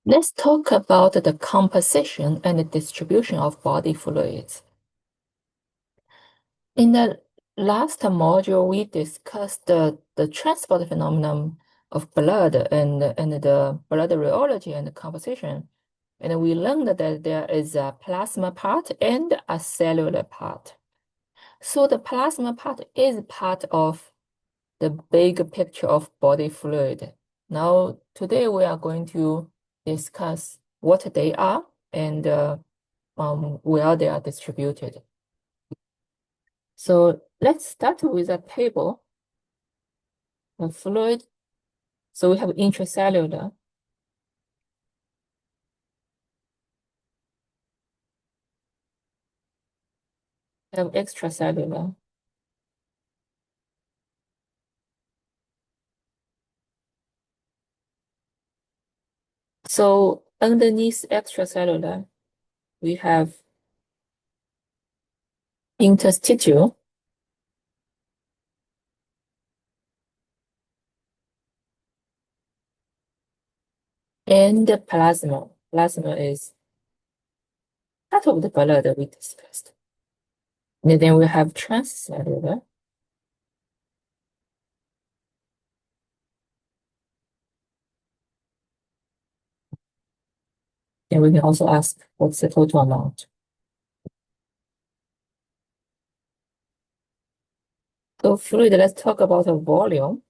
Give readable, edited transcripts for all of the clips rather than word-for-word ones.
Let's talk about the composition and the distribution of body fluids. In the last module, we discussed the transport phenomenon of blood and the blood rheology and the composition. And we learned that there is a plasma part and a cellular part. So the plasma part is part of the big picture of body fluid. Now, today we are going to discuss what they are and where they are distributed. So let's start with a table of fluid. So we have intracellular, we have extracellular, so underneath extracellular, we have interstitial, and the plasma. Plasma is part of the blood that we discussed. And then we have transcellular. And we can also ask what's the total amount. So fluid, let's talk about the volume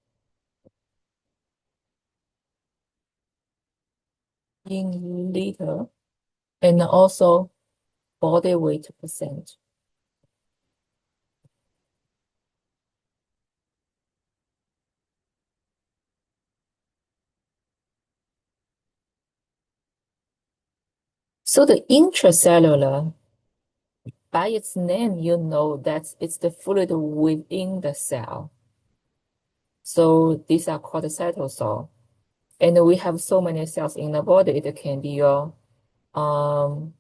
in liter and also body weight percent. So the intracellular, by its name, you know that it's the fluid within the cell. So these are called cytosol. And we have so many cells in the body. It can be your lung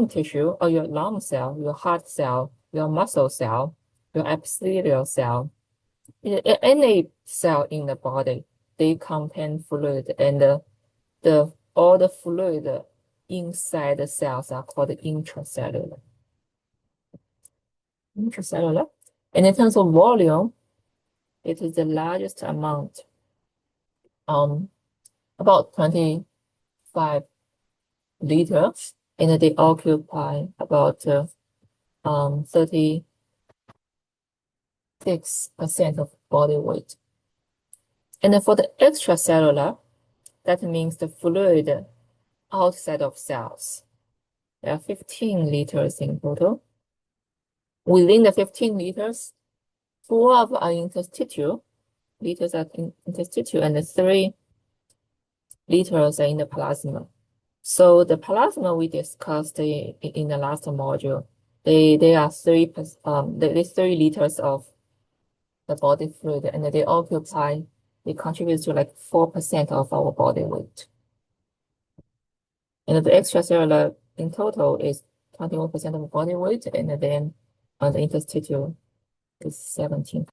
tissue or your lung cell, your heart cell, your muscle cell, your epithelial cell. Any cell in the body, they contain fluid, and all the fluid inside the cells are called intracellular. Intracellular. And in terms of volume, it is the largest amount, about 25 liters, and they occupy about 36% of body weight. And for the extracellular, that means the fluid outside of cells. There are 15 liters in total. Within the 15 liters, 12 are interstitial, liters are interstitial, and 3 liters are in the plasma. So the plasma we discussed in the last module, they are 3 liters of the body fluid, and they contribute to like 4% of our body weight. And the extracellular in total is 21% of body weight, and then the interstitial is 17.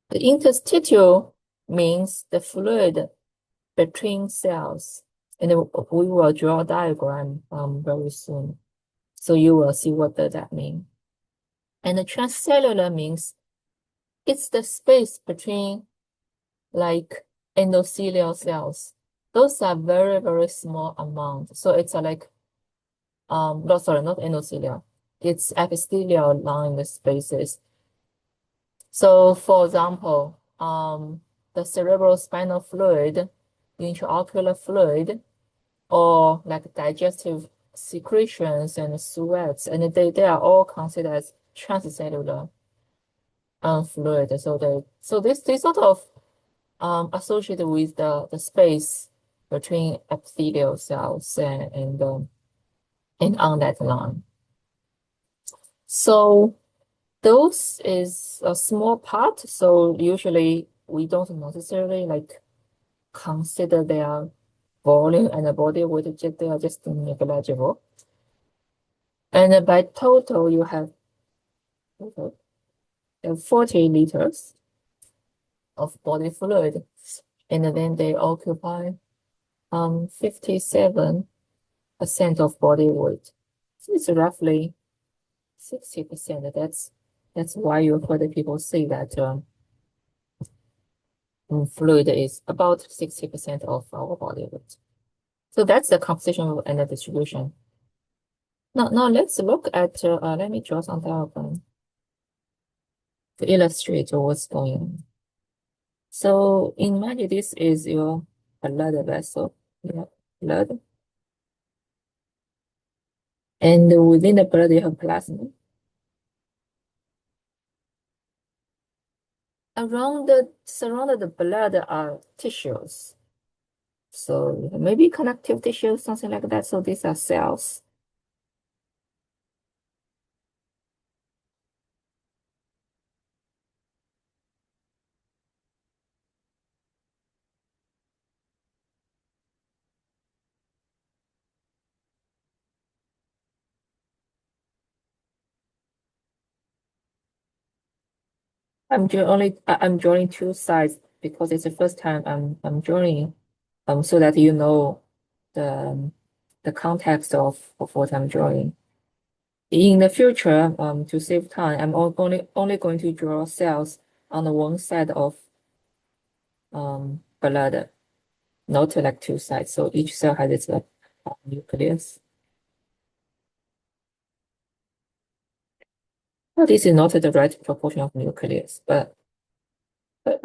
The interstitial means the fluid between cells, and we will draw a diagram very soon. So you will see what does that mean. And the transcellular means it's the space between like endothelial cells. Those are very, very small amount. So it's like, no, sorry, not endothelial. It's epithelial line spaces. So for example, the cerebral spinal fluid, intraocular fluid, or like digestive secretions and sweats, and they are all considered as transcellular fluid. So this sort of associated with the space between epithelial cells and on that line. So those is a small part. So usually we don't necessarily like consider their volume and the body weight, they are just negligible. And by total, you have 40 liters of body fluid. and then they occupy 57% of body weight. So it's roughly 60%. That's why you heard people say that fluid is about 60% of our body weight. So that's the composition and the distribution. Now let's look at, let me draw some diagram to illustrate what's going on. So imagine this is your blood vessel, yeah, blood. And within the blood, you have plasma. Surrounded the blood are tissues. So maybe connective tissue, something like that. So these are cells. I'm drawing two sides because it's the first time I'm drawing, so that you know the context of what I'm drawing. In the future, to save time, I'm only going to draw cells on the one side of blood, not like two sides. So each cell has its nucleus. Well, this is not the right proportion of nucleus, but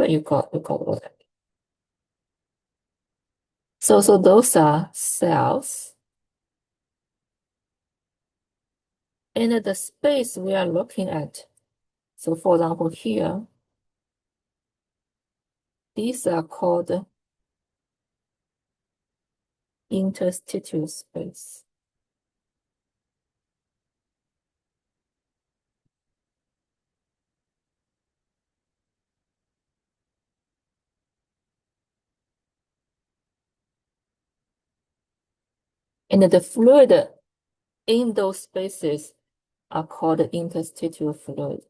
you got what I mean. So those are cells. And the space we are looking at. So for example, here, these are called interstitial space. And the fluid in those spaces are called interstitial fluid.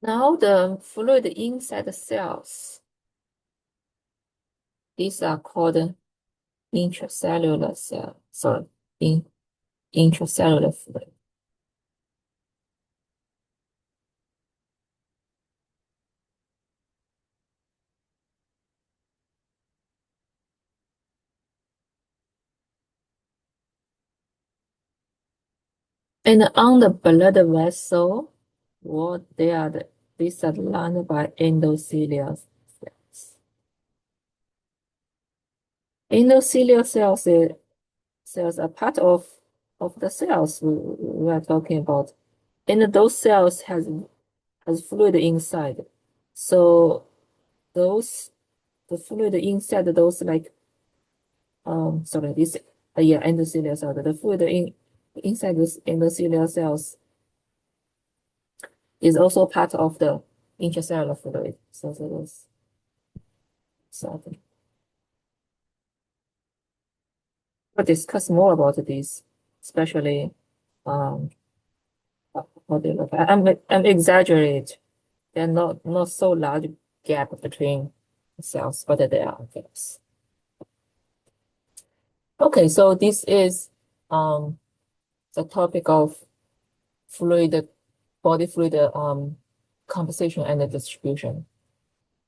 Now the fluid inside the cells, these are called intracellular cell, sorry, intracellular fluid. And on the blood vessel, these are lined by endothelial cells. Endothelial cells are part of the cells we are talking about. And those cells has fluid inside. So the fluid inside those like sorry, this yeah, endothelial cells. The fluid inside those endothelial cells is also part of the intracellular fluid. So those something. We'll discuss more about this, especially how they look. I'm exaggerate. They're not so large gap between cells, but there are gaps. Okay, so this is the topic of body fluid composition and distribution.